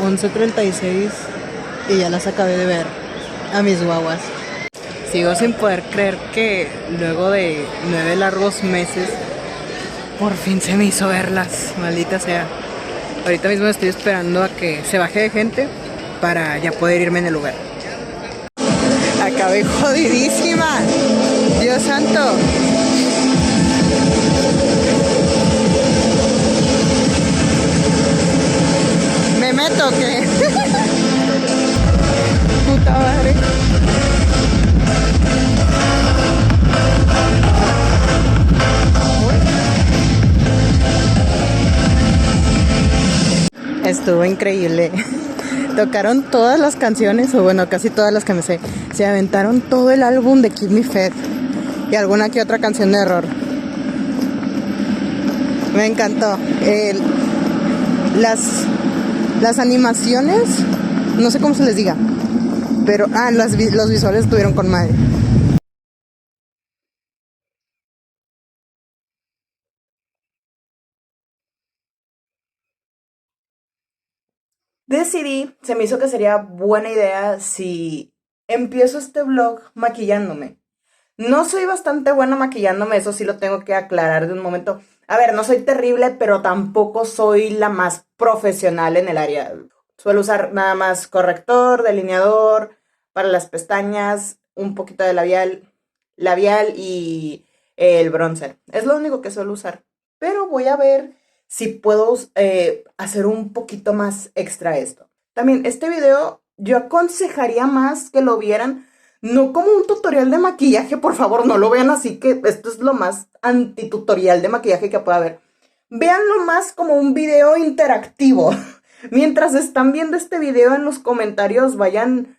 11:36 y ya las acabé de ver a mis guaguas. Sigo sin poder creer que luego de 9 largos meses por fin se me hizo verlas, maldita sea. Ahorita mismo estoy esperando a que se baje de gente para ya poder irme en el lugar. Acabé jodidísima, Dios santo. ¿Me meto o qué? Puta madre. Estuvo increíble. Tocaron todas las canciones, o bueno, casi todas las que me sé. Se aventaron todo el álbum de Keep Me Fed y alguna que otra canción de error. Me encantó. Las animaciones, no sé cómo se les diga, pero los visuales estuvieron con madre. Decidí, se me hizo que sería buena idea si empiezo este vlog maquillándome. No soy bastante buena maquillándome, eso sí lo tengo que aclarar de un momento. A ver, no soy terrible, pero tampoco soy la más profesional en el área. Suelo usar nada más corrector, delineador, para las pestañas, un poquito de labial y el bronzer. Es lo único que suelo usar. Pero voy a ver si puedo hacer un poquito más extra esto. También este video yo aconsejaría más que lo vieran no como un tutorial de maquillaje, por favor, no lo vean así, que esto es lo más antitutorial de maquillaje que pueda haber. Véanlo más como un video interactivo. Mientras están viendo este video, en los comentarios vayan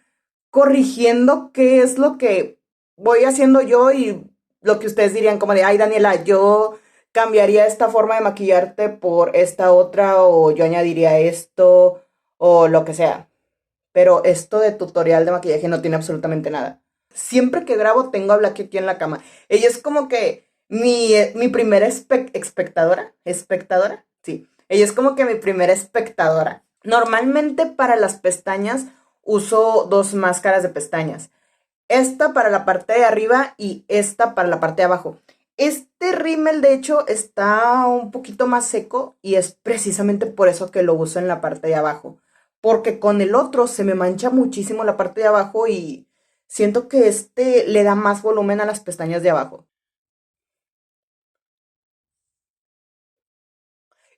corrigiendo qué es lo que voy haciendo yo y lo que ustedes dirían como de, ay Daniela, yo cambiaría esta forma de maquillarte por esta otra, o yo añadiría esto, o lo que sea. Pero esto de tutorial de maquillaje no tiene absolutamente nada. Siempre que grabo tengo a Blacky aquí en la cama. Ella es como que mi primera espectadora. Sí, ella es como que mi primera espectadora. Normalmente para las pestañas uso dos máscaras de pestañas. Esta para la parte de arriba y esta para la parte de abajo. Este rímel de hecho está un poquito más seco y es precisamente por eso que lo uso en la parte de abajo. Porque con el otro se me mancha muchísimo la parte de abajo y siento que este le da más volumen a las pestañas de abajo.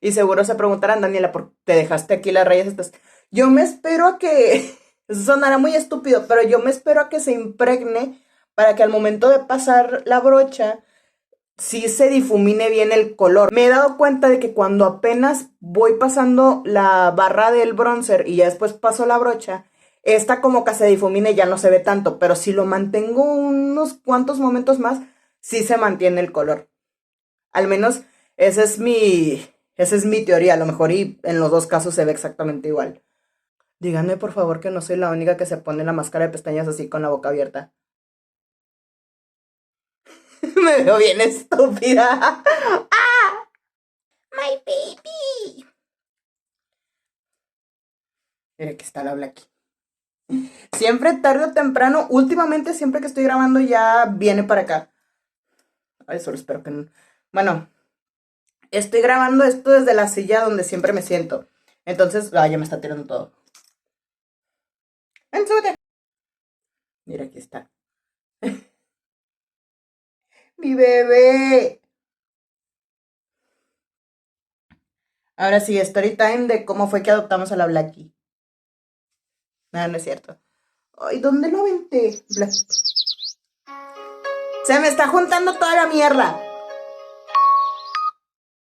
Y seguro se preguntarán, Daniela, ¿por qué te dejaste aquí las rayas estas? Yo me espero a que, sonará muy estúpido, pero yo me espero a que se impregne para que al momento de pasar la brocha, sí se difumine bien el color. Me he dado cuenta de que cuando apenas voy pasando la barra del bronzer y ya después paso la brocha, esta como que se difumina y ya no se ve tanto, pero si lo mantengo unos cuantos momentos más, sí se mantiene el color. Al menos esa es mi teoría, a lo mejor y en los dos casos se ve exactamente igual. Díganme por favor que no soy la única que se pone la máscara de pestañas así con la boca abierta. Me veo bien estúpida. My baby. Mira que está la Blacky. Siempre tarde o temprano, últimamente siempre que estoy grabando ya viene para acá. Ay, solo espero que no. Bueno, estoy grabando esto desde la silla donde siempre me siento. Entonces, ya me está tirando todo. Ven, súbete. Mira, aquí está. Mi bebé. Ahora sí, story time de cómo fue que adoptamos a la Blacky. No, no es cierto. Ay, ¿dónde lo aventé? Se me está juntando toda la mierda.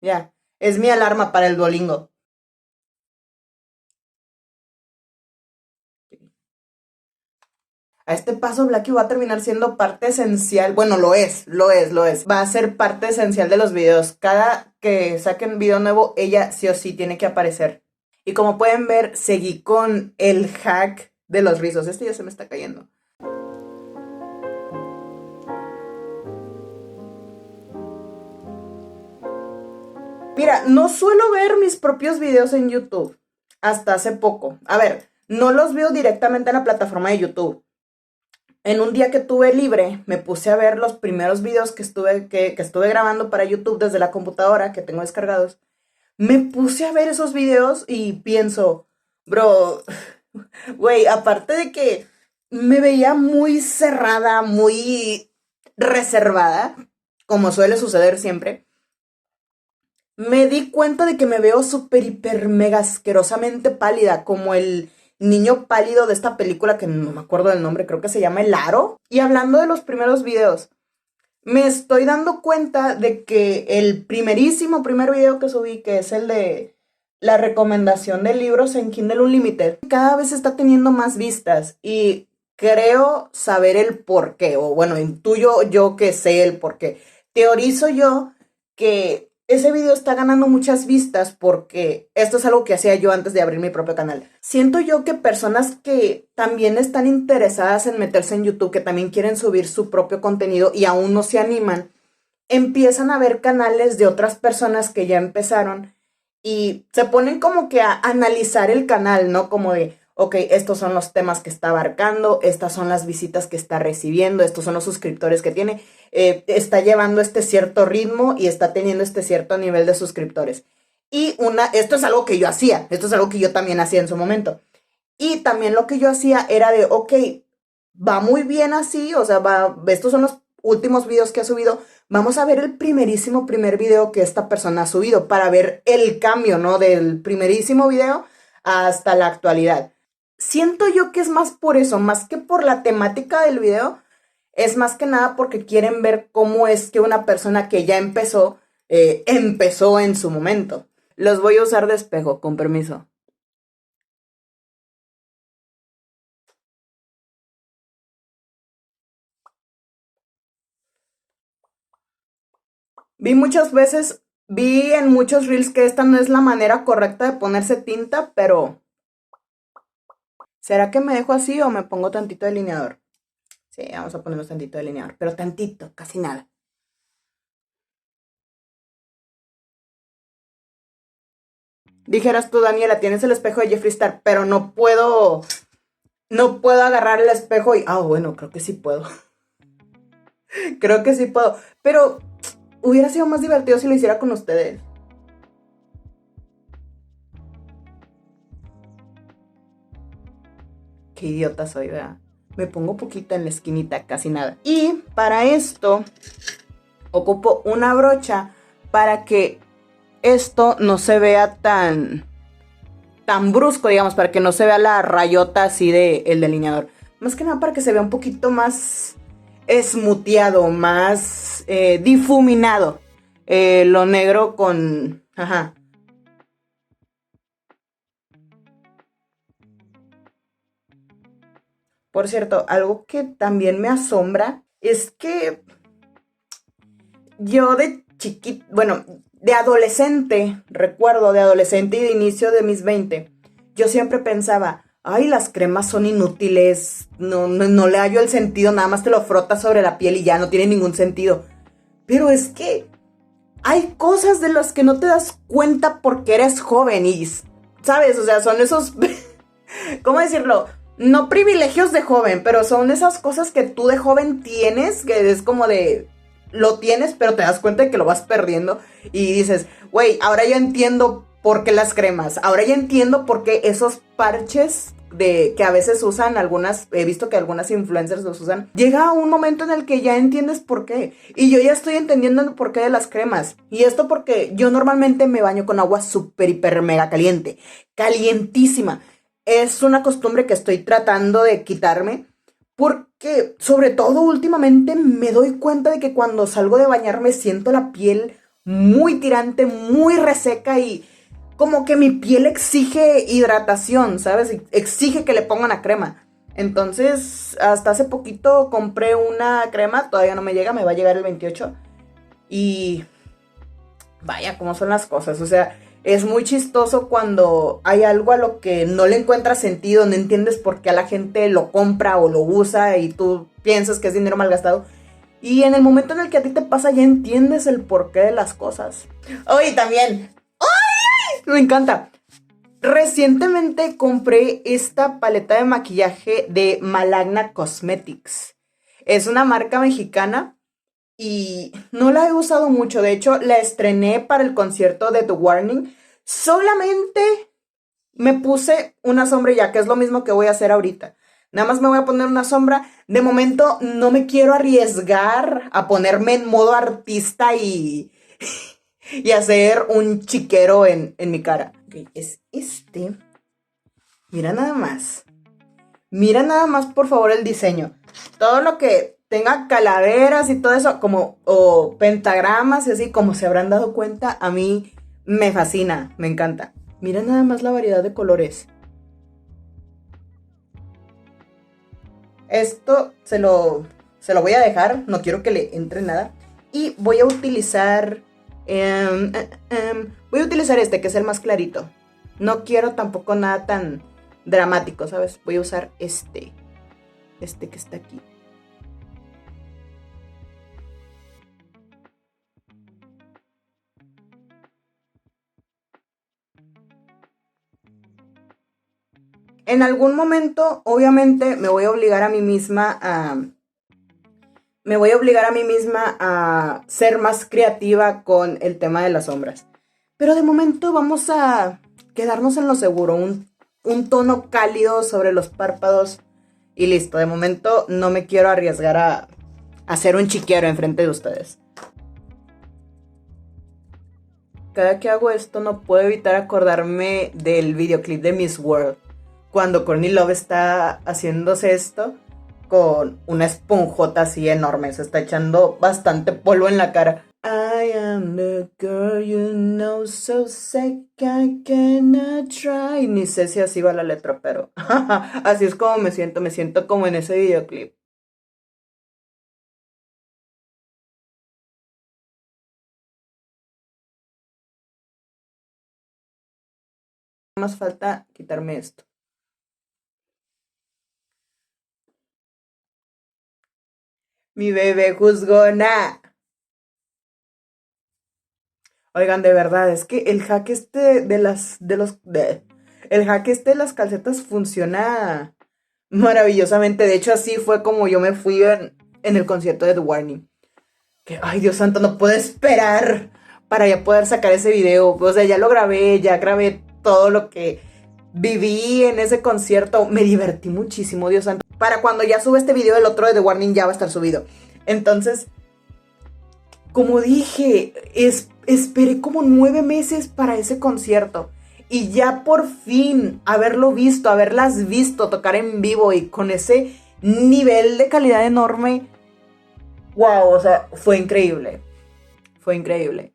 Ya, es mi alarma para el Duolingo. A este paso, Blacky va a terminar siendo parte esencial. Bueno, lo es. Va a ser parte esencial de los videos. Cada que saquen video nuevo, ella sí o sí tiene que aparecer. Y como pueden ver, seguí con el hack de los rizos. Este ya se me está cayendo. Mira, no suelo ver mis propios videos en YouTube. hasta hace poco. A ver, no los veo directamente en la plataforma de YouTube. En un día que tuve libre, me puse a ver los primeros videos que estuve grabando para YouTube desde la computadora que tengo descargados. Me puse a ver esos videos y pienso, bro, güey, aparte de que me veía muy cerrada, muy reservada, como suele suceder siempre, me di cuenta de que me veo súper, hiper, mega asquerosamente pálida, como el niño pálido de esta película que no me acuerdo del nombre, creo que se llama El Aro. Y hablando de los primeros videos, me estoy dando cuenta de que el primerísimo primer video que subí, que es el de la recomendación de libros en Kindle Unlimited, cada vez está teniendo más vistas y creo saber el por qué, o bueno, intuyo yo que sé el por qué. Teorizo yo que ese video está ganando muchas vistas porque esto es algo que hacía yo antes de abrir mi propio canal. Siento yo que personas que también están interesadas en meterse en YouTube, que también quieren subir su propio contenido y aún no se animan, empiezan a ver canales de otras personas que ya empezaron y se ponen como que a analizar el canal, ¿no? Como de, ok, estos son los temas que está abarcando, estas son las visitas que está recibiendo, estos son los suscriptores que tiene, está llevando este cierto ritmo y está teniendo este cierto nivel de suscriptores. Esto es algo que yo hacía, esto es algo que yo también hacía en su momento. Y también lo que yo hacía era de, ok, va muy bien así, o sea, estos son los últimos videos que ha subido, vamos a ver el primerísimo primer video que esta persona ha subido para ver el cambio, ¿no? Del primerísimo video hasta la actualidad. Siento yo que es más por eso, más que por la temática del video, es más que nada porque quieren ver cómo es que una persona que ya empezó en su momento. Los voy a usar de espejo, con permiso. Vi en muchos reels que esta no es la manera correcta de ponerse tinta, pero ¿será que me dejo así o me pongo tantito delineador? Sí, vamos a ponernos tantito delineador, pero tantito, casi nada. Dijeras tú, Daniela, tienes el espejo de Jeffree Star, pero no puedo agarrar el espejo y, bueno, creo que sí puedo. Creo que sí puedo, pero hubiera sido más divertido si lo hiciera con ustedes. Qué idiota soy, ¿verdad? Me pongo poquito en la esquinita, casi nada. Y para esto, ocupo una brocha para que esto no se vea tan brusco, digamos, para que no se vea la rayota así de el delineador. Más que nada para que se vea un poquito más esmuteado, más difuminado. Lo negro con... Ajá. Por cierto, algo que también me asombra es que yo de chiquito, bueno, de adolescente, recuerdo de adolescente y de inicio de mis 20, yo siempre pensaba, ay, las cremas son inútiles, no le hallo el sentido, nada más te lo frotas sobre la piel y ya no tiene ningún sentido. Pero es que hay cosas de las que no te das cuenta porque eres joven y, ¿sabes? O sea, son esos, ¿cómo decirlo? No privilegios de joven, pero son esas cosas que tú de joven tienes, que es como de, lo tienes, pero te das cuenta de que lo vas perdiendo y dices, güey, ahora ya entiendo por qué las cremas, ahora ya entiendo por qué esos parches que a veces usan algunas, he visto que algunas influencers los usan, llega un momento en el que ya entiendes por qué, y yo ya estoy entendiendo el porqué de las cremas, y esto porque yo normalmente me baño con agua súper, hiper, mega caliente, calientísima. Es una costumbre que estoy tratando de quitarme porque, sobre todo últimamente, me doy cuenta de que cuando salgo de bañarme siento la piel muy tirante, muy reseca y como que mi piel exige hidratación, ¿sabes? Exige que le pongan a crema. Entonces, hasta hace poquito compré una crema, todavía no me llega, me va a llegar el 28. Y vaya, cómo son las cosas, o sea, es muy chistoso cuando hay algo a lo que no le encuentras sentido, no entiendes por qué a la gente lo compra o lo usa y tú piensas que es dinero malgastado. Y en el momento en el que a ti te pasa ya entiendes el porqué de las cosas. Oye, también, ¡ay! Me encanta. Recientemente compré esta paleta de maquillaje de Malagna Cosmetics. Es una marca mexicana y no la he usado mucho. De hecho, la estrené para el concierto de The Warning. Solamente me puse una sombra y ya, que es lo mismo que voy a hacer ahorita. Nada más me voy a poner una sombra. De momento no me quiero arriesgar a ponerme en modo artista y hacer un chiquero en mi cara. Ok, es este. Mira nada más. Mira nada más, por favor, el diseño. Todo lo que tenga calaveras y todo eso, como, o pentagramas y así, como se habrán dado cuenta, a mí me fascina, me encanta. Mira nada más la variedad de colores. Esto se lo voy a dejar, no quiero que le entre nada. Y voy a utilizar, voy a utilizar este, que es el más clarito. No quiero tampoco nada tan dramático, ¿sabes? Voy a usar este que está aquí. En algún momento, obviamente, me voy a obligar a mí misma a ser más creativa con el tema de las sombras. Pero de momento vamos a quedarnos en lo seguro, un tono cálido sobre los párpados y listo. De momento no me quiero arriesgar a hacer un chiquero enfrente de ustedes. Cada que hago esto no puedo evitar acordarme del videoclip de Miss World, cuando Courtney Love está haciéndose esto con una esponjota así enorme. Se está echando bastante polvo en la cara. I am the girl you know, so sick I cannot try. Ni sé si así va la letra, pero así es como me siento como en ese videoclip. Más falta quitarme esto. Mi bebé juzgona. Oigan, de verdad, es que el hack este el hack este de las calcetas funciona maravillosamente. De hecho, así fue como yo me fui en el concierto de The Warning. Que, ay, Dios santo, no puedo esperar para ya poder sacar ese video. O sea, ya grabé todo lo que viví en ese concierto. Me divertí muchísimo, Dios santo. Para cuando ya sube este video, el otro de The Warning ya va a estar subido. Entonces, como dije, esperé como 9 meses para ese concierto. Y ya por fin haberlas visto tocar en vivo y con ese nivel de calidad enorme. Wow, o sea, fue increíble. Fue increíble.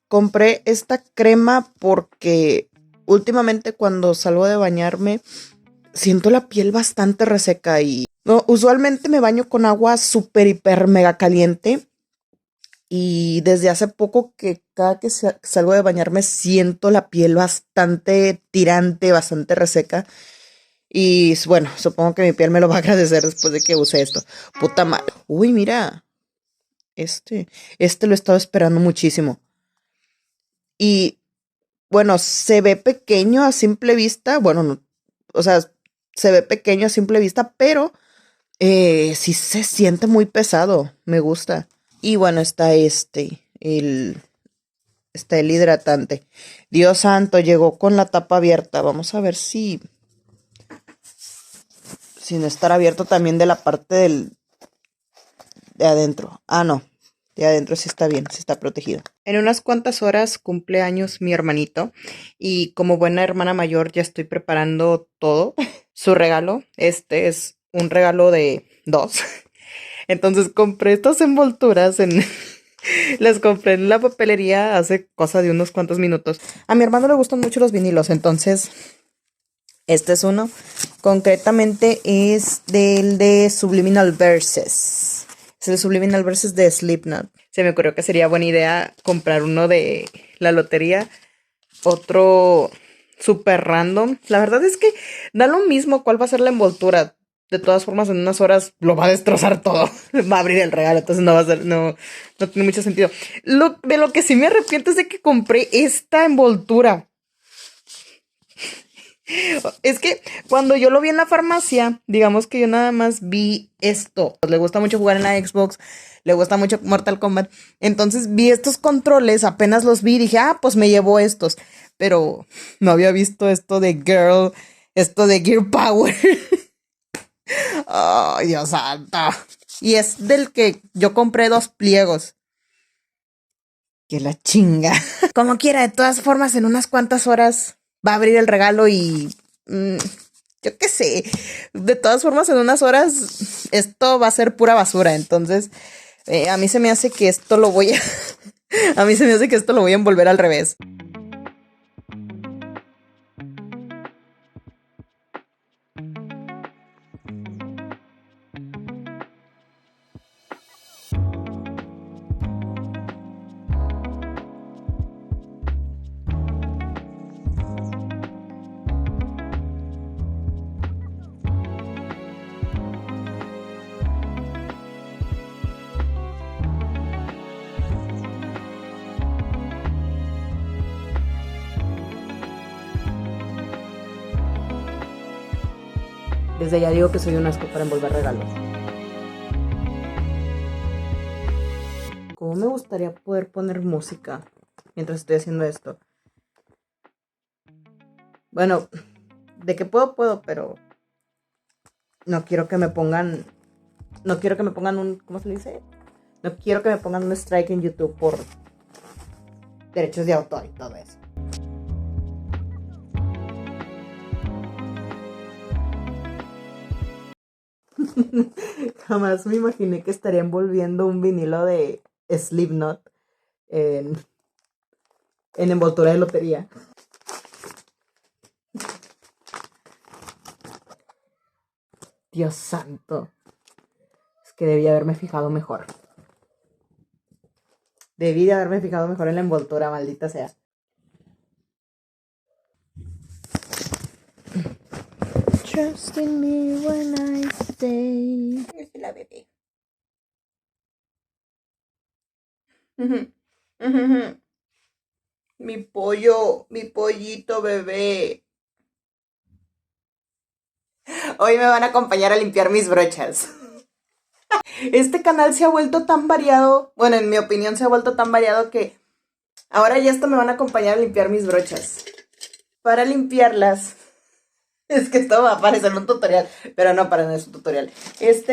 Compré esta crema porque últimamente cuando salgo de bañarme siento la piel bastante reseca y no, usualmente me baño con agua súper, hiper, mega caliente. Y desde hace poco que cada que salgo de bañarme siento la piel bastante tirante, bastante reseca. Y bueno, supongo que mi piel me lo va a agradecer después de que use esto. Puta madre. Uy, mira. Este lo he estado esperando muchísimo. Y bueno, se ve pequeño a simple vista. Bueno, no, o sea, se ve pequeño a simple vista, pero sí se siente muy pesado. Me gusta. Y bueno, está el hidratante. Dios santo, llegó con la tapa abierta. Vamos a ver si sin estar abierto también de la parte de adentro. Ah, no. De adentro sí está bien, sí está protegido. En unas cuantas horas cumple años mi hermanito y como buena hermana mayor ya estoy preparando todo. Su regalo, este es un regalo de 2. Entonces compré estas envolturas las compré en la papelería hace cosa de unos cuantos minutos. A mi hermano le gustan mucho los vinilos, entonces este es uno. Concretamente es del de Subliminal Verses. Es el Subliminal Verses de Slipknot. Se me ocurrió que sería buena idea comprar uno de la lotería. Otro súper random. La verdad es que da lo mismo cuál va a ser la envoltura. De todas formas, en unas horas lo va a destrozar todo. Va a abrir el regalo, entonces no tiene mucho sentido. De lo que sí me arrepiento es de que compré esta envoltura. Es que cuando yo lo vi en la farmacia, digamos que yo nada más vi esto. Le gusta mucho jugar en la Xbox, le gusta mucho Mortal Kombat. Entonces vi estos controles, apenas los vi y dije, ah, pues me llevo estos. Pero no había visto esto de Girl, esto de Gear Power. Ay, Dios santo. Y es del que yo compré 2 pliegos. Que la chinga. Como quiera, de todas formas, en unas cuantas horas va a abrir el regalo y... yo qué sé. De todas formas, en unas horas esto va a ser pura basura. Entonces, a mí se me hace que esto lo voy a... a mí se me hace que esto lo voy a envolver al revés. Desde ya digo que soy un asco para envolver regalos. ¿Cómo me gustaría poder poner música mientras estoy haciendo esto? Bueno, de que puedo, pero no quiero que me pongan... No quiero que me pongan un... ¿Cómo se le dice? No quiero que me pongan un strike en YouTube por derechos de autor y todo eso. Jamás me imaginé que estaría envolviendo un vinilo de Slipknot en, en envoltura de lotería. Dios santo. Es que debí haberme fijado mejor. Debí de haberme fijado mejor en la envoltura, maldita sea. Trust in me when I say. Es la bebé. Mi pollo, mi pollito bebé. Hoy me van a acompañar a limpiar mis brochas. Este canal se ha vuelto tan variado, bueno, en mi opinión se ha vuelto tan variado que ahora ya hasta me van a acompañar a limpiar mis brochas. Para limpiarlas, es que esto va a parecer un tutorial, pero no, para no es un tutorial.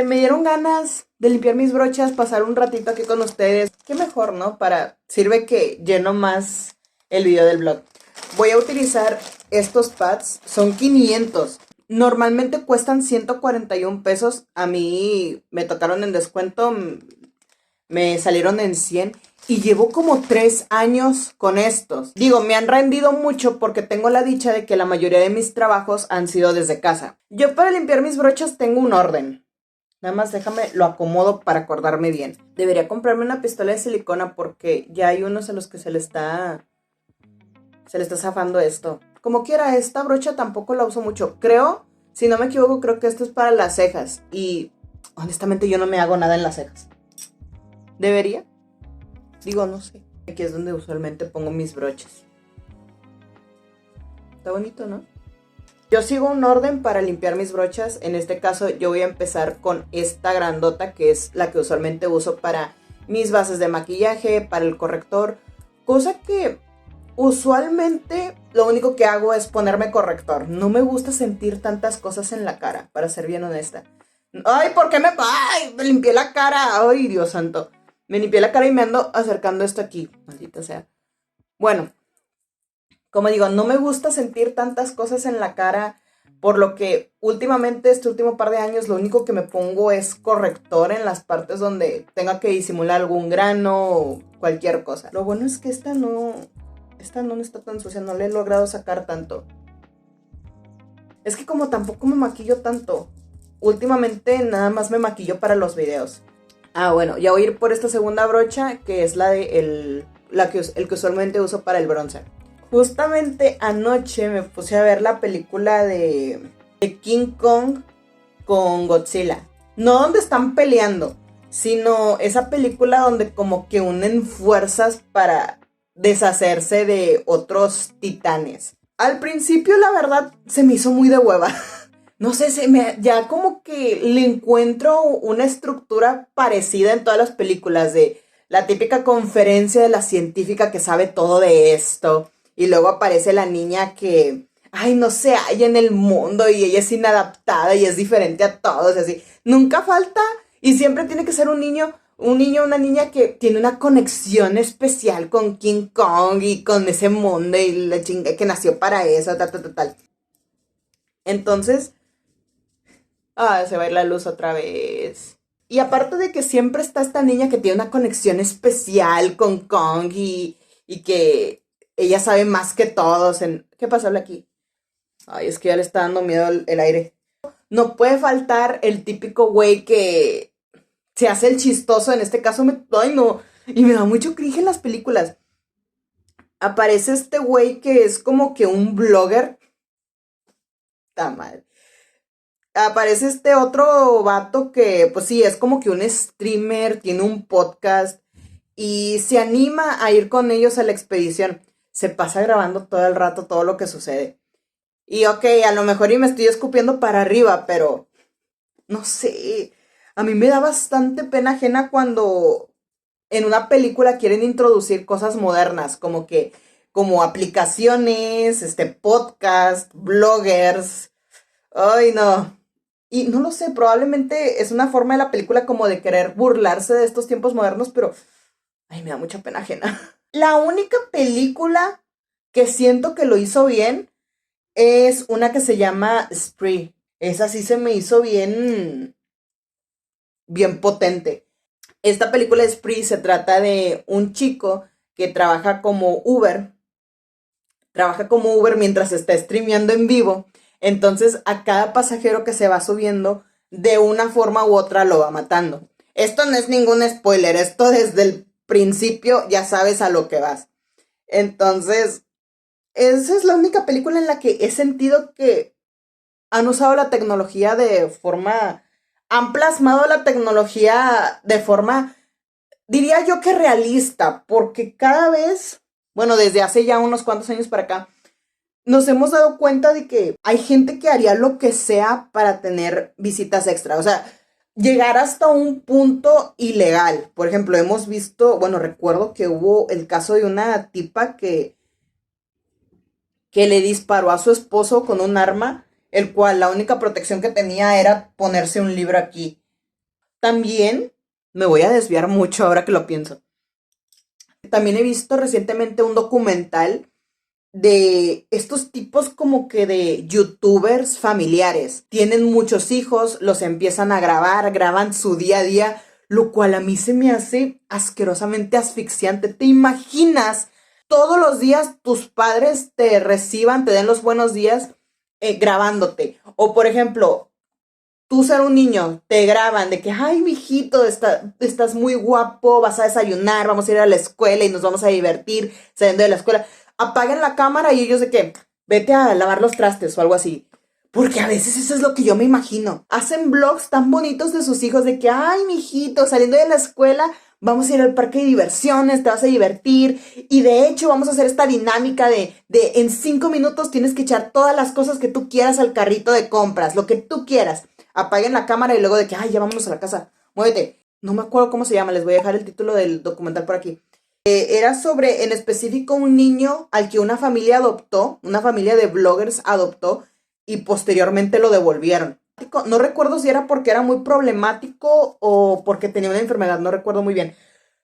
Me dieron ganas de limpiar mis brochas, pasar un ratito aquí con ustedes. Qué mejor, ¿no? Sirve que lleno más el video del vlog. Voy a utilizar estos pads, son 500. Normalmente cuestan 141 pesos. A mí me tocaron en descuento, me salieron en 100. Y llevo como 3 años con estos. Digo, me han rendido mucho porque tengo la dicha de que la mayoría de mis trabajos han sido desde casa. Yo para limpiar mis brochas tengo un orden. Nada más déjame, lo acomodo para acordarme bien. Debería comprarme una pistola de silicona porque ya hay unos a los que se le está zafando esto. Como quiera, esta brocha tampoco la uso mucho. Creo, si no me equivoco, creo que esto es para las cejas. Y honestamente yo no me hago nada en las cejas. ¿Debería? Digo, no sé. Aquí es donde usualmente pongo mis broches. Está bonito, ¿no? Yo sigo un orden para limpiar mis brochas. En este caso yo voy a empezar con esta grandota, que es la que usualmente uso para mis bases de maquillaje, para el corrector. Cosa que usualmente lo único que hago es ponerme corrector. No me gusta sentir tantas cosas en la cara, para ser bien honesta. Ay, ¿por qué me limpié la cara? Ay, Dios santo. Me limpié la cara y me ando acercando esto aquí. Maldita sea. Bueno, como digo, no me gusta sentir tantas cosas en la cara. Por lo que últimamente, este último par de años, lo único que me pongo es corrector en las partes donde tenga que disimular algún grano o cualquier cosa. Lo bueno es que esta no está tan sucia. No le he logrado sacar tanto. Es que como tampoco me maquillo tanto. Últimamente nada más me maquillo para los videos. Ah, bueno, ya voy a ir por esta segunda brocha, que es el que usualmente uso para el bronzer. Justamente anoche me puse a ver la película de King Kong con Godzilla. No donde están peleando, sino esa película donde como que unen fuerzas para deshacerse de otros titanes. Al principio, la verdad, se me hizo muy de hueva. No sé, ya como que le encuentro una estructura parecida en todas las películas de la típica conferencia de la científica que sabe todo de esto. Y luego aparece la niña que, ay, no se halla en el mundo y ella es inadaptada y es diferente a todos y así. Nunca falta y siempre tiene que ser un niño, una niña que tiene una conexión especial con King Kong y con ese mundo y la chinga que nació para eso, tal, tal, tal, tal. Entonces, se va a ir la luz otra vez. Y aparte de que siempre está esta niña que tiene una conexión especial con Kong y que ella sabe más que todos en... ¿Qué pasó aquí? Ay, es que ya le está dando miedo el aire. No puede faltar el típico güey que se hace el chistoso. En este caso Ay, no. Y me da mucho cringe en las películas. Aparece este güey que es como que un blogger. Está mal. Aparece este otro vato que, pues sí, es como que un streamer, tiene un podcast y se anima a ir con ellos a la expedición. Se pasa grabando todo el rato todo lo que sucede. Y ok, a lo mejor y me estoy escupiendo para arriba, pero no sé. A mí me da bastante pena ajena cuando en una película quieren introducir cosas modernas, como aplicaciones, podcast, bloggers. Ay, no. Y no lo sé, probablemente es una forma de la película como de querer burlarse de estos tiempos modernos, pero ay, me da mucha pena ajena. La única película que siento que lo hizo bien es una que se llama Spree. Esa sí se me hizo bien potente. Esta película de Spree se trata de un chico que trabaja como Uber mientras está streameando en vivo. Entonces a cada pasajero que se va subiendo, de una forma u otra lo va matando. Esto no es ningún spoiler, esto desde el principio ya sabes a lo que vas. Entonces, esa es la única película en la que he sentido que han usado la tecnología han plasmado la tecnología de forma, diría yo que realista, porque cada vez, bueno, desde hace ya unos cuantos años para acá, nos hemos dado cuenta de que hay gente que haría lo que sea para tener visitas extra. O sea, llegar hasta un punto ilegal. Por ejemplo, hemos visto, bueno, recuerdo que hubo el caso de una tipa que le disparó a su esposo con un arma, el cual la única protección que tenía era ponerse un libro aquí. También me voy a desviar mucho ahora que lo pienso. También he visto recientemente un documental de estos tipos como que de youtubers familiares. Tienen muchos hijos, los empiezan a grabar, graban su día a día, lo cual a mí se me hace asquerosamente asfixiante. ¿Te imaginas? Todos los días tus padres te reciban, te den los buenos días grabándote. O por ejemplo, tú ser un niño, te graban de que, ay, mijito, estás muy guapo, vas a desayunar, vamos a ir a la escuela y nos vamos a divertir saliendo de la escuela. Apaguen la cámara y ellos de que, vete a lavar los trastes o algo así. Porque a veces eso es lo que yo me imagino. Hacen vlogs tan bonitos de sus hijos de que, ay, mijito, saliendo de la escuela, vamos a ir al parque de diversiones, te vas a divertir. Y de hecho vamos a hacer esta dinámica de en 5 minutos tienes que echar todas las cosas que tú quieras al carrito de compras, lo que tú quieras. Apaguen la cámara y luego de que, ay, ya vámonos a la casa, muévete. No me acuerdo cómo se llama, les voy a dejar el título del documental por aquí. Era sobre, en específico, un niño al que una familia adoptó, una familia de bloggers adoptó y posteriormente lo devolvieron. No recuerdo si era porque era muy problemático o porque tenía una enfermedad, no recuerdo muy bien.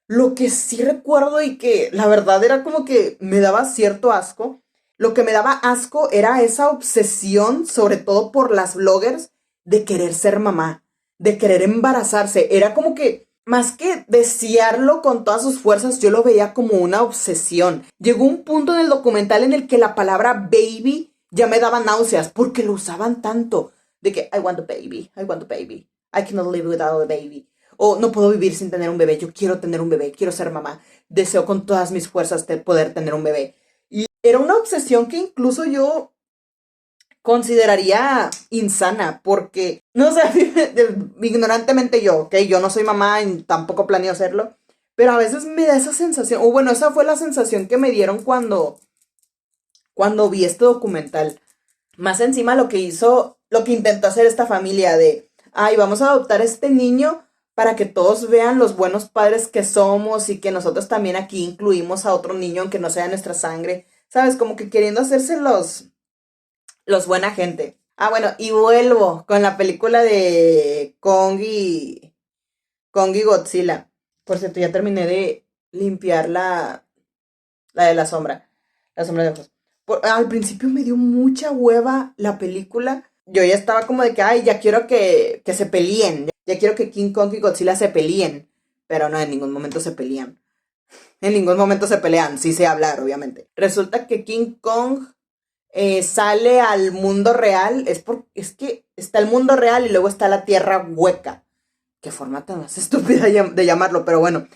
Lo que sí recuerdo y que la verdad era como que me daba cierto asco, lo que me daba asco era esa obsesión, sobre todo por las bloggers, de querer ser mamá, de querer embarazarse. Era como que más que desearlo con todas sus fuerzas, yo lo veía como una obsesión. Llegó un punto en el documental en el que la palabra baby ya me daba náuseas porque lo usaban tanto. De que I want a baby, I want a baby, I cannot live without a baby. O no puedo vivir sin tener un bebé, yo quiero tener un bebé, quiero ser mamá. Deseo con todas mis fuerzas poder tener un bebé. Y era una obsesión que incluso yo consideraría insana, porque, no sé, ignorantemente yo, ¿ok? Yo no soy mamá y tampoco planeo hacerlo, pero a veces me da esa sensación, o bueno, esa fue la sensación que me dieron cuando vi este documental. Más encima lo que intentó hacer esta familia de, ay, vamos a adoptar a este niño para que todos vean los buenos padres que somos y que nosotros también aquí incluimos a otro niño aunque no sea nuestra sangre. ¿Sabes? Como que queriendo hacerse los buena gente. Ah, bueno, y vuelvo con la película de Kong y Godzilla. Por cierto, ya terminé de limpiar la de la sombra de ojos. Al principio me dio mucha hueva la película. Yo ya estaba como de que, ay, ya quiero que se peleen. Ya quiero que King Kong y Godzilla se peleen. Pero no, en ningún momento se pelean. En ningún momento se pelean, sí sé hablar, obviamente. Resulta que King Kong sale al mundo real. Es que está el mundo real y luego está la tierra hueca. Qué forma tan más estúpida de llamarlo, pero bueno.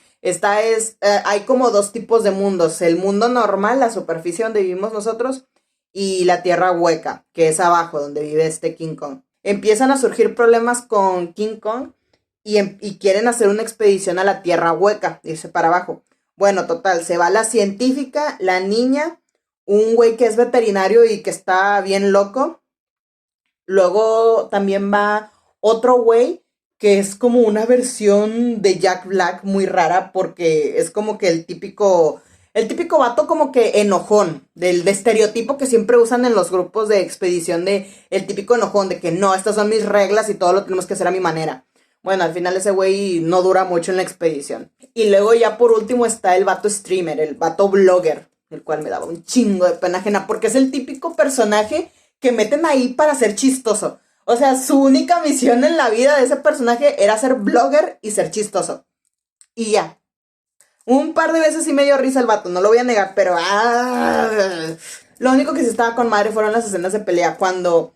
Hay como dos tipos de mundos. El mundo normal, la superficie donde vivimos nosotros, y la tierra hueca, que es abajo, donde vive este King Kong. Empiezan a surgir problemas con King Kong y quieren hacer una expedición a la tierra hueca, irse para abajo. Bueno, total, se va la científica, la niña, un güey que es veterinario y que está bien loco. Luego también va otro güey que es como una versión de Jack Black muy rara porque es como que el típico vato como que enojón, de estereotipo que siempre usan en los grupos de expedición de el típico enojón de que no, estas son mis reglas y todo lo tenemos que hacer a mi manera. Bueno, al final ese güey no dura mucho en la expedición. Y luego ya por último está el vato streamer, el vato blogger, el cual me daba un chingo de pena ajena porque es el típico personaje que meten ahí para ser chistoso. O sea, su única misión en la vida de ese personaje era ser blogger y ser chistoso. Y ya. Un par de veces sí me dio risa el vato, no lo voy a negar, pero... lo único que sí estaba con madre fueron las escenas de pelea. Cuando,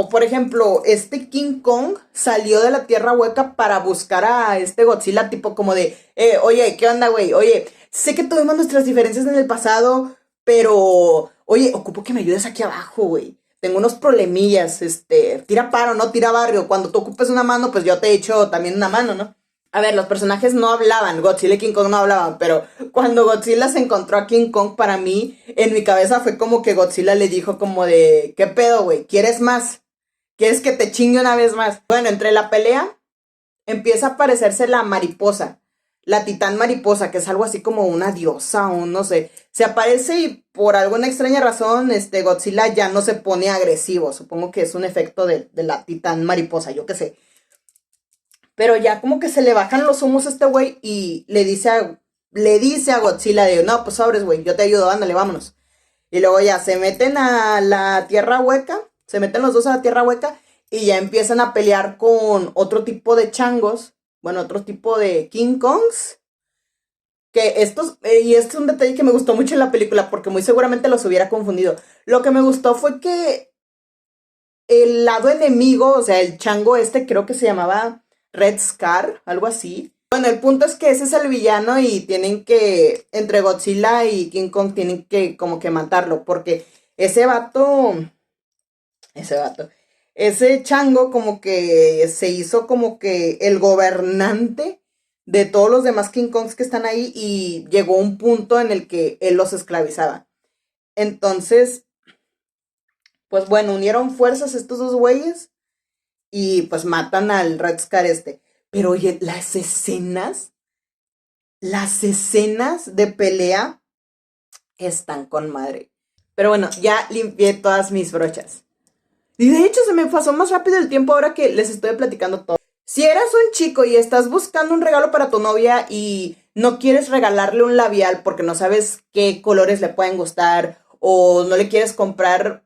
por ejemplo, este King Kong salió de la tierra hueca para buscar a este Godzilla, tipo como de, oye, ¿qué onda, güey? Oye, sé que tuvimos nuestras diferencias en el pasado, pero, oye, ocupo que me ayudes aquí abajo, güey. Tengo unos problemillas, tira paro, no tira barrio. Cuando tú ocupes una mano, pues yo te echo también una mano, ¿no? A ver, los personajes no hablaban, Godzilla y King Kong no hablaban, pero cuando Godzilla se encontró a King Kong, para mí, en mi cabeza fue como que Godzilla le dijo como de, ¿qué pedo, güey? ¿Quieres más? ¿Quieres que te chingue una vez más? Bueno, entre la pelea empieza a aparecerse la mariposa, la titán mariposa, que es algo así como una diosa o no sé. Se aparece y por alguna extraña razón, Godzilla ya no se pone agresivo. Supongo que es un efecto de la titán mariposa, yo qué sé. Pero ya como que se le bajan los humos a este güey y le dice a Godzilla de, no, pues sobres, güey, yo te ayudo, ándale, vámonos. Y luego ya se meten a la tierra hueca, se meten los dos a la tierra hueca y ya empiezan a pelear con otro tipo de changos, bueno, otro tipo de King Kongs. Y este es un detalle que me gustó mucho en la película porque muy seguramente los hubiera confundido. Lo que me gustó fue que el lado enemigo, o sea, el chango creo que se llamaba Red Scar, algo así. Bueno, el punto es que ese es el villano y entre Godzilla y King Kong tienen que como que matarlo, porque ese vato, ese chango como que se hizo como que el gobernante de todos los demás King Kongs que están ahí y llegó un punto en el que él los esclavizaba. Entonces, pues bueno, unieron fuerzas estos dos güeyes y pues matan al Red Scar Pero oye, las escenas de pelea están con madre. Pero bueno, ya limpié todas mis brochas. Y de hecho se me pasó más rápido el tiempo ahora que les estoy platicando todo. Si eras un chico y estás buscando un regalo para tu novia y no quieres regalarle un labial porque no sabes qué colores le pueden gustar o no le quieres comprar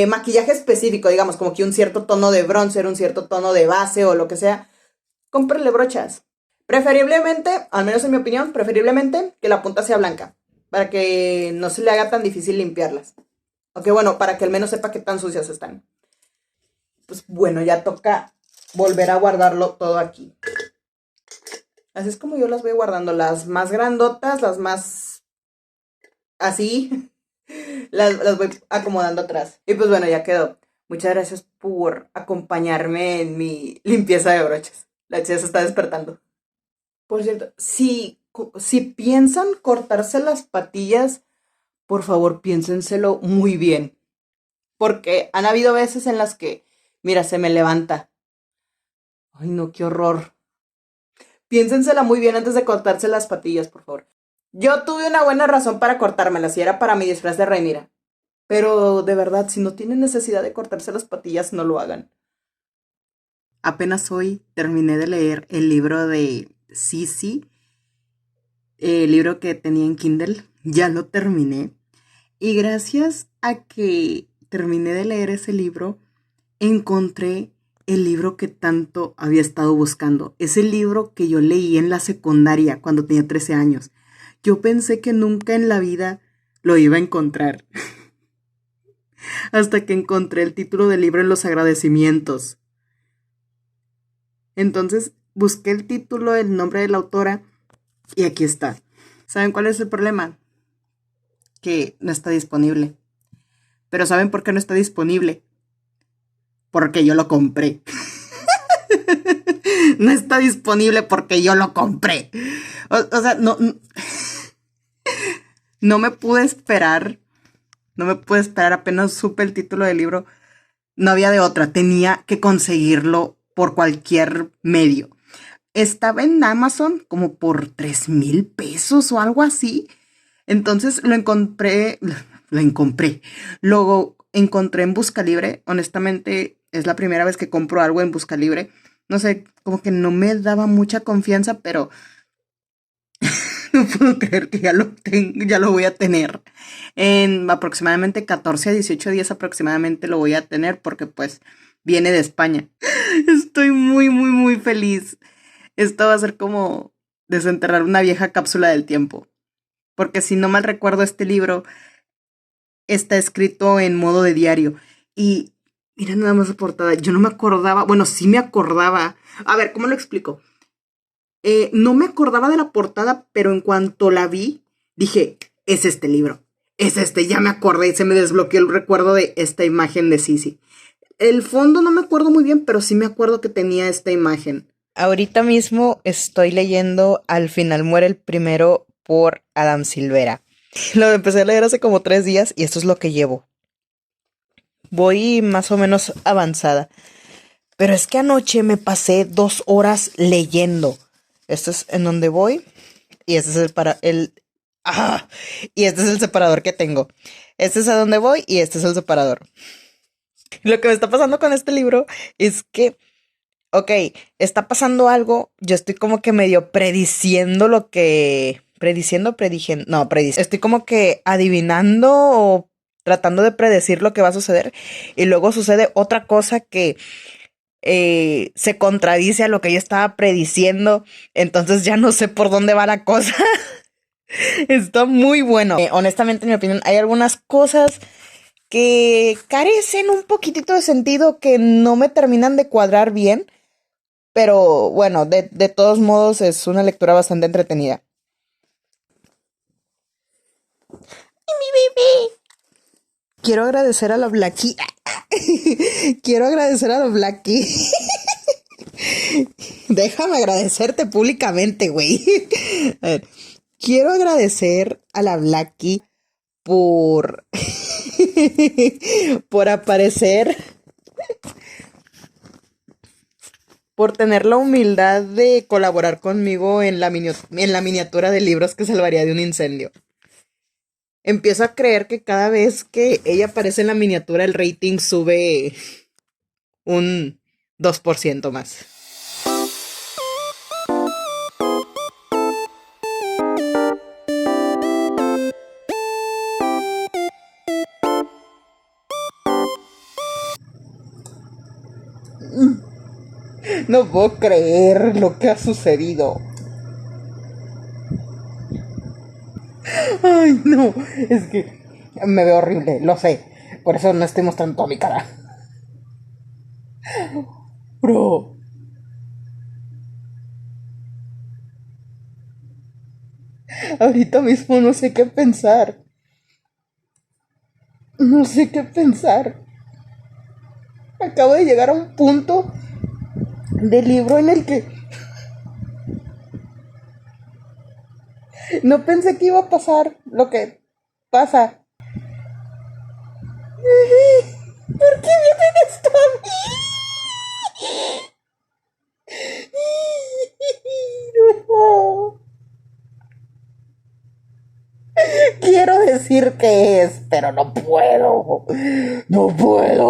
maquillaje específico, digamos, como que un cierto tono de bronzer, un cierto tono de base o lo que sea, cómprale brochas. Preferiblemente, al menos en mi opinión, preferiblemente que la punta sea blanca, para que no se le haga tan difícil limpiarlas. Ok, bueno, para que al menos sepa qué tan sucias están. Pues bueno, ya toca volver a guardarlo todo aquí. Así es como yo las voy guardando, las más grandotas, las más así, las voy acomodando atrás. Y pues bueno, ya quedó. Muchas gracias por acompañarme en mi limpieza de brochas. La chica se está despertando. Por cierto, si piensan cortarse las patillas por favor, piénsenselo muy bien. Porque han habido veces en las que, mira, se me levanta. Ay, no, qué horror. Piénsensela muy bien antes de cortarse las patillas, por favor. Yo tuve una buena razón para cortármelas y era para mi disfraz de Rhaenyra. Pero de verdad, si no tienen necesidad de cortarse las patillas, no lo hagan. Apenas hoy terminé de leer el libro de Sisi, el libro que tenía en Kindle. Ya lo terminé. Y gracias a que terminé de leer ese libro, encontré el libro que tanto había estado buscando. Es el libro que yo leí en la secundaria cuando tenía 13 años. Yo pensé que nunca en la vida lo iba a encontrar. Hasta que encontré el título del libro en los agradecimientos. Entonces busqué el título, el nombre de la autora y aquí está. ¿Saben cuál es el problema? Que no está disponible. Pero ¿saben por qué no está disponible? Porque yo lo compré. No está disponible porque yo lo compré. O sea, no me pude esperar. No me pude esperar. Apenas supe el título del libro. No había de otra. Tenía que conseguirlo por cualquier medio. Estaba en Amazon como por 3,000 pesos o algo así. Entonces lo encontré. Luego encontré en Buscalibre. Honestamente, es la primera vez que compro algo en Buscalibre. No sé, como que no me daba mucha confianza, pero no puedo creer que ya lo tengo, ya lo voy a tener. En aproximadamente 14 a 18 días aproximadamente lo voy a tener porque pues viene de España. Estoy muy, muy, muy feliz. Esto va a ser como desenterrar una vieja cápsula del tiempo. Porque si no mal recuerdo, este libro está escrito en modo de diario. Y mira nada más la portada. Yo no me acordaba. Bueno, sí me acordaba. A ver, ¿cómo lo explico? No me acordaba de la portada, pero en cuanto la vi, dije, es este libro. Es este, ya me acordé y se me desbloqueó el recuerdo de esta imagen de Sisi. El fondo no me acuerdo muy bien, pero sí me acuerdo que tenía esta imagen. Ahorita mismo estoy leyendo Al final muere el primero por Adam Silvera. Lo empecé a leer hace como 3 días y esto es lo que llevo. Voy más o menos avanzada. Pero es que anoche me pasé 2 horas leyendo. Esto es en donde voy. Y este es y este es el separador que tengo. Este es a donde voy y este es el separador. Lo que me está pasando con este libro es que, ok, está pasando algo. Yo estoy como que medio prediciendo lo que... Estoy como que adivinando o tratando de predecir lo que va a suceder. Y luego sucede otra cosa que se contradice a lo que yo estaba prediciendo. Entonces ya no sé por dónde va la cosa. Está muy bueno. Honestamente, en mi opinión, hay algunas cosas que carecen un poquitito de sentido, que no me terminan de cuadrar bien. Pero bueno, de todos modos es una lectura bastante entretenida. Quiero agradecer a la Blackie. Quiero agradecer a la Blackie. Déjame agradecerte públicamente, güey. A ver, quiero agradecer a la Blackie por por aparecer, por tener la humildad de colaborar conmigo en la miniatura de libros que salvaría de un incendio. Empiezo a creer que cada vez que ella aparece en la miniatura el rating sube un 2% más. No puedo creer lo que ha sucedido. Ay, no, es que me veo horrible, lo sé. Por eso no estoy mostrando toda mi cara. Bro. Ahorita mismo no sé qué pensar. No sé qué pensar. Acabo de llegar a un punto del libro en el que no pensé que iba a pasar lo que Pasa. ¿Por qué me hacen esto a mí? No. Quiero decir que es, pero no puedo. No puedo.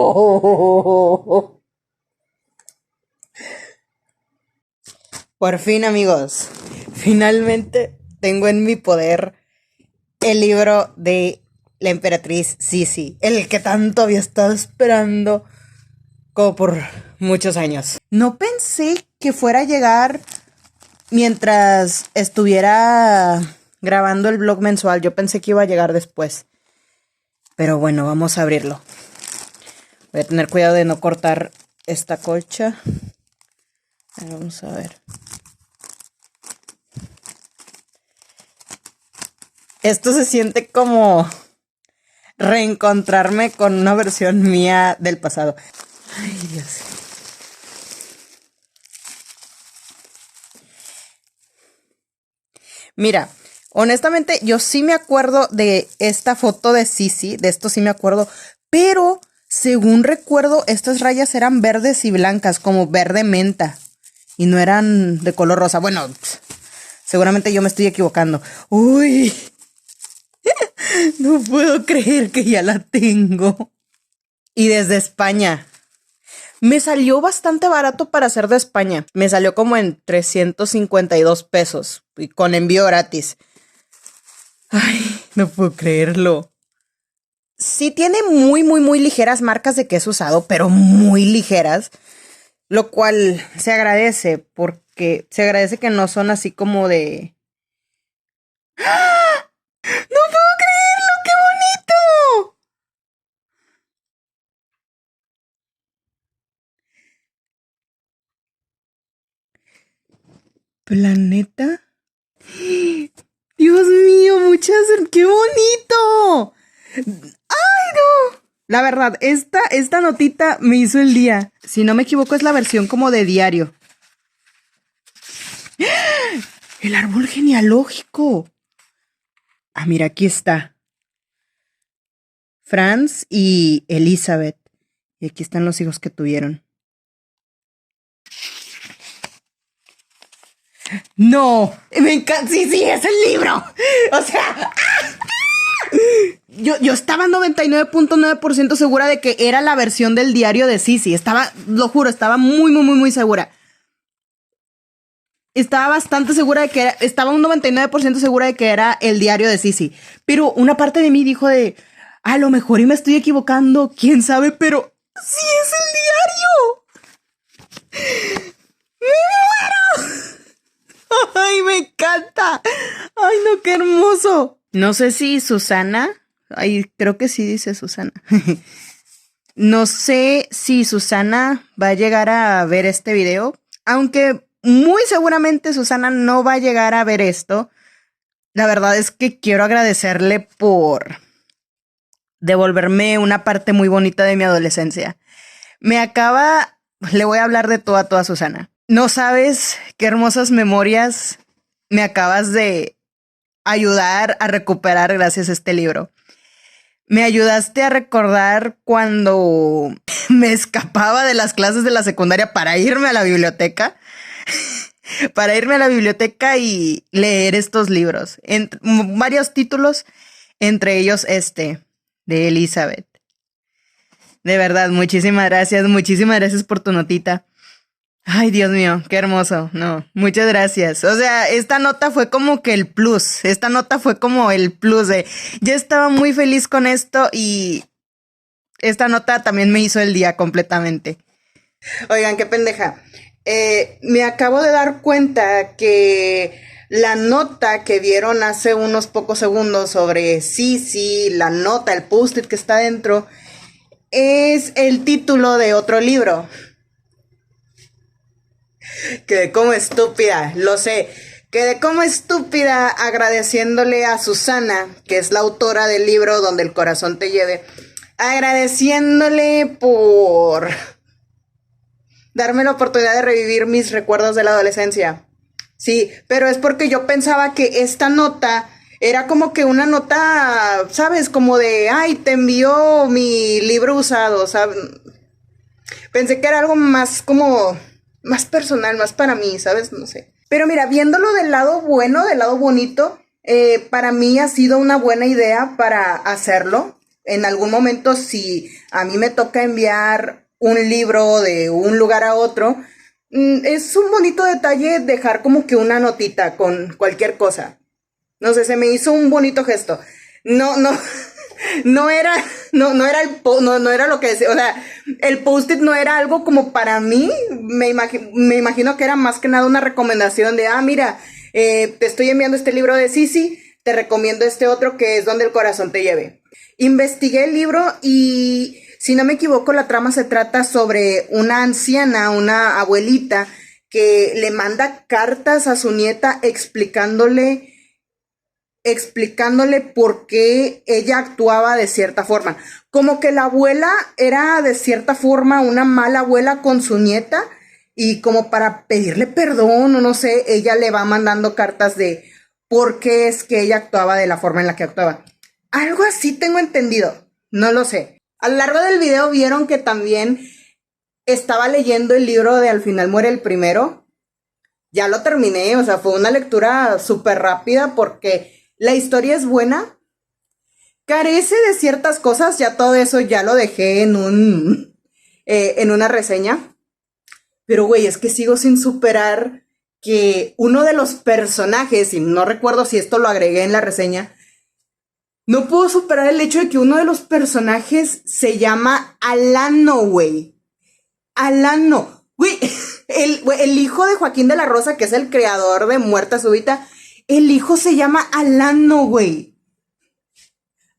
Por fin, amigos, finalmente tengo en mi poder el libro de la emperatriz Sisi, el que tanto había estado esperando como por muchos años. No pensé que fuera a llegar mientras estuviera grabando el blog mensual. Yo pensé que iba a llegar después. Pero bueno, vamos a abrirlo. Voy a tener cuidado de no cortar esta colcha. Vamos a ver. Esto se siente como reencontrarme con una versión mía del pasado. Ay, Dios. Mira, honestamente, yo sí me acuerdo de esta foto de Sisi, de esto sí me acuerdo, pero según recuerdo, estas rayas eran verdes y blancas, como verde menta, y no eran de color rosa. Bueno, seguramente yo me estoy equivocando. Uy, no puedo creer que ya la tengo. Y desde España. Me salió bastante barato para ser de España. Me salió como en 352 pesos y con envío gratis. Ay, no puedo creerlo. Sí tiene muy ligeras marcas de queso usado, pero muy ligeras. Lo cual se agradece porque se agradece que no son así como de... ¡Ah! ¡No puedo creerlo! ¡Qué bonito! ¿Planeta? Dios mío, ¡qué bonito! ¡Ay, no! La verdad, esta notita me hizo el día. Si no me equivoco, es la versión como de diario. El árbol genealógico. Ah, mira, aquí está. Franz y Elizabeth. Y aquí están los hijos que tuvieron. No, me encanta. Sí, es el libro. O sea, yo estaba 99.9% segura de que era la versión del diario de Sisi. Estaba, lo juro, estaba muy segura. Estaba bastante segura de que era, estaba un 99% segura de que era el diario de Sisi. Pero una parte de mí dijo de, a lo mejor y me estoy equivocando, quién sabe, pero sí es el diario. ¡Me muero! ¡Ay, me encanta! ¡Ay, no, qué hermoso! No sé si Susana, ay, creo que sí dice Susana. No sé si Susana va a llegar a ver este video, aunque muy seguramente Susana no va a llegar a ver esto. La verdad es que quiero agradecerle por devolverme una parte muy bonita de mi adolescencia. Le voy a hablar de todo a toda Susana. No sabes qué hermosas memorias me acabas de ayudar a recuperar gracias a este libro. Me ayudaste a recordar cuando me escapaba de las clases de la secundaria para irme a la biblioteca. Para irme a la biblioteca y leer estos libros. Varios títulos, entre ellos este, de Elizabeth. De verdad, muchísimas gracias por tu notita. Ay, Dios mío, qué hermoso. No, muchas gracias. O sea, esta nota fue como que el plus. Esta nota fue como el plus de... Yo estaba muy feliz con esto y esta nota también me hizo el día completamente. Oigan, qué pendeja. Me acabo de dar cuenta que la nota que vieron hace unos pocos segundos sobre Sisi, la nota, el post-it que está dentro, es el título de otro libro. Quedé como estúpida, lo sé. Quedé como estúpida agradeciéndole a Susana, que es la autora del libro Donde el corazón te lleve, agradeciéndole por darme la oportunidad de revivir mis recuerdos de la adolescencia. Sí, pero es porque yo pensaba que esta nota Era como que una nota, ¿sabes? Como de, ay, te envío mi libro usado, ¿sabes? Pensé que era algo más como, más personal, más para mí, ¿sabes? No sé. Pero mira, viéndolo del lado bueno, del lado bonito, para mí ha sido una buena idea para hacerlo. En algún momento, si a mí me toca enviar un libro de un lugar a otro, es un bonito detalle dejar como que una notita con cualquier cosa. No sé, se me hizo un bonito gesto. No, no, no era, no era no era lo que decía, o sea, el post-it no era algo como para mí, me imagino que era más que nada una recomendación de, mira, te estoy enviando este libro de Sisi, te recomiendo este otro que es Donde el corazón te lleve. Investigué el libro y, si no me equivoco, la trama se trata sobre una anciana, una abuelita, que le manda cartas a su nieta explicándole por qué ella actuaba de cierta forma. Como que la abuela era de cierta forma una mala abuela con su nieta y como para pedirle perdón o no sé, ella le va mandando cartas de por qué es que ella actuaba de la forma en la que actuaba. Algo así tengo entendido, no lo sé. A lo largo del video vieron que también estaba leyendo el libro de Al final muere el primero. Ya lo terminé, o sea, fue una lectura súper rápida porque la historia es buena, carece de ciertas cosas, ya todo eso ya lo dejé en una reseña. Pero güey, es que sigo sin superar que uno de los personajes, y no recuerdo si esto lo agregué en la reseña, no puedo superar el hecho de que uno de los personajes se llama Alano, güey. Alano. Güey, el hijo de Joaquín de la Rosa, que es el creador de Muerta Súbita, el hijo se llama Alano, güey.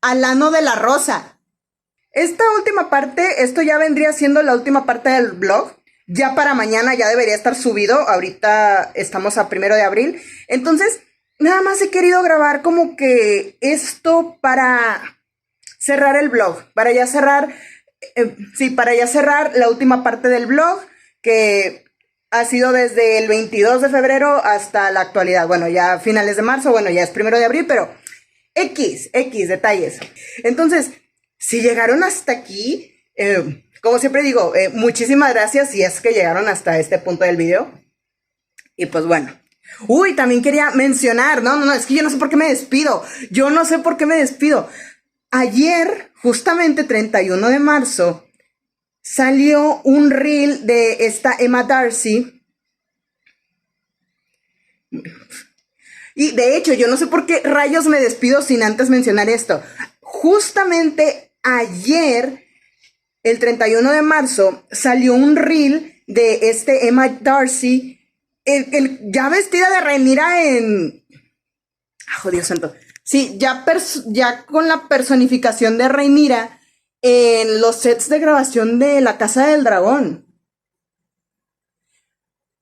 Alano de la Rosa. Esta última parte, esto ya vendría siendo la última parte del blog. Ya para mañana ya debería estar subido. Ahorita estamos a 1 de abril. Entonces, nada más he querido grabar como que esto para cerrar el blog. Para ya cerrar, para ya cerrar la última parte del blog, que ha sido desde el 22 de febrero hasta la actualidad. Bueno, ya finales de marzo, bueno, ya es 1 de abril, pero X detalles. Entonces, si llegaron hasta aquí, como siempre digo, muchísimas gracias si es que llegaron hasta este punto del video. Y pues bueno. Uy, también quería mencionar, no, es que yo no sé por qué me despido. Ayer, justamente 31 de marzo, salió un reel de esta Emma Darcy. Y de hecho, yo no sé por qué rayos me despido sin antes mencionar esto. Justamente ayer, el 31 de marzo, salió un reel de este Emma Darcy, ya vestida de Rhaenyra en... ¡Oh, Dios santo! Sí, ya con la personificación de Rhaenyra en los sets de grabación de La Casa del Dragón.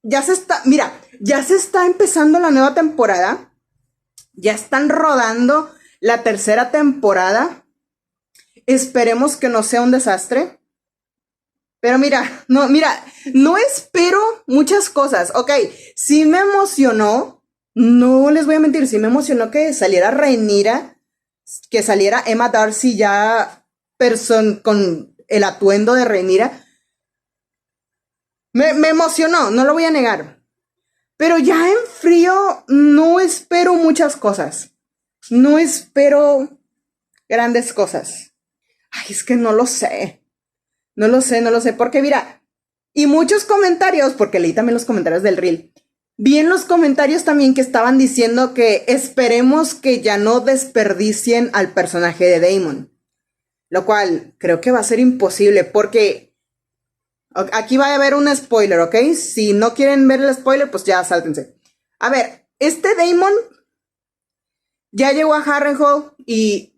Ya se está empezando la nueva temporada. Ya están rodando la tercera temporada. Esperemos que no sea un desastre. Pero no espero muchas cosas. Ok, sí me emocionó. No les voy a mentir, sí me emocionó que saliera Rhaenyra, que saliera Emma Darcy ya con el atuendo de Rhaenyra. Me emocionó, no lo voy a negar. Pero ya en frío no espero muchas cosas. No espero grandes cosas. Ay, es que no lo sé. No lo sé. Porque mira, y muchos comentarios, porque leí también los comentarios del reel. Vi en los comentarios también que estaban diciendo que esperemos que ya no desperdicien al personaje de Daemon. Lo cual creo que va a ser imposible porque... Aquí va a haber un spoiler, ¿ok? Si no quieren ver el spoiler, pues ya sáltense. A ver, este Daemon ya llegó a Harrenhal y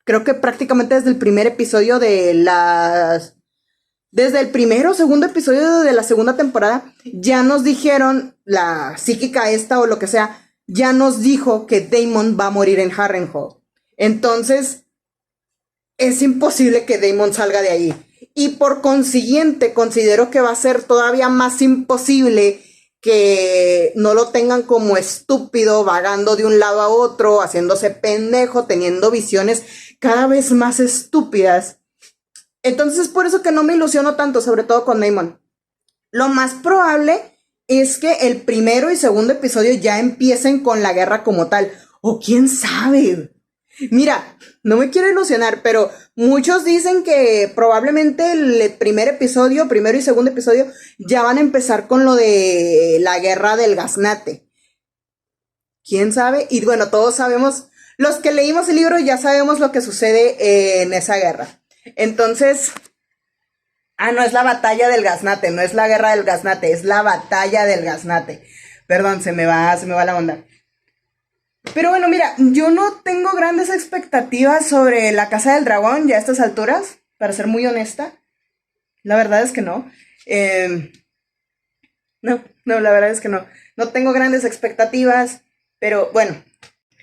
creo que prácticamente desde el primer episodio desde el primero o segundo episodio de la segunda temporada, ya nos dijeron, la psíquica esta o lo que sea, ya nos dijo que Daemon va a morir en Harrenhal. Entonces, es imposible que Daemon salga de ahí. Y por consiguiente, considero que va a ser todavía más imposible que no lo tengan como estúpido, vagando de un lado a otro, haciéndose pendejo, teniendo visiones cada vez más estúpidas. Entonces es por eso que no me ilusiono tanto, sobre todo con Damon. Lo más probable es que el primero y segundo episodio ya empiecen con la guerra como tal. O quién sabe. Mira, no me quiero ilusionar, pero muchos dicen que probablemente el primer episodio, primero y segundo episodio, ya van a empezar con lo de la guerra del gaznate. ¿Quién sabe? Y bueno, todos sabemos, los que leímos el libro ya sabemos lo que sucede en esa guerra. Entonces, no es la batalla del gaznate, no es la guerra del gaznate, es la batalla del gaznate. Perdón, se me va la onda. Pero bueno, mira, yo no tengo grandes expectativas sobre la Casa del Dragón ya a estas alturas, para ser muy honesta. La verdad es que no. No, la verdad es que no. No tengo grandes expectativas, pero bueno.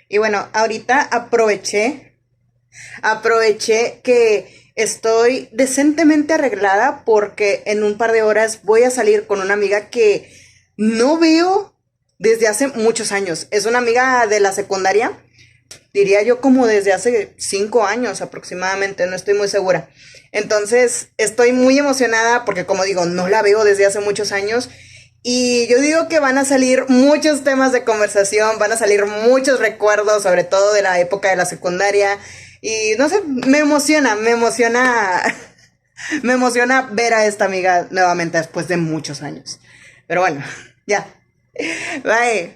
Y bueno, ahorita aproveché que estoy decentemente arreglada porque en un par de horas voy a salir con una amiga que no veo desde hace muchos años. Es una amiga de la secundaria, diría yo como desde hace 5 años aproximadamente, no estoy muy segura. Entonces estoy muy emocionada porque, como digo, no la veo desde hace muchos años. Y yo digo que van a salir muchos temas de conversación, van a salir muchos recuerdos, sobre todo de la época de la secundaria. Y no sé, me emociona ver a esta amiga nuevamente después de muchos años. Pero bueno, ya. Bye.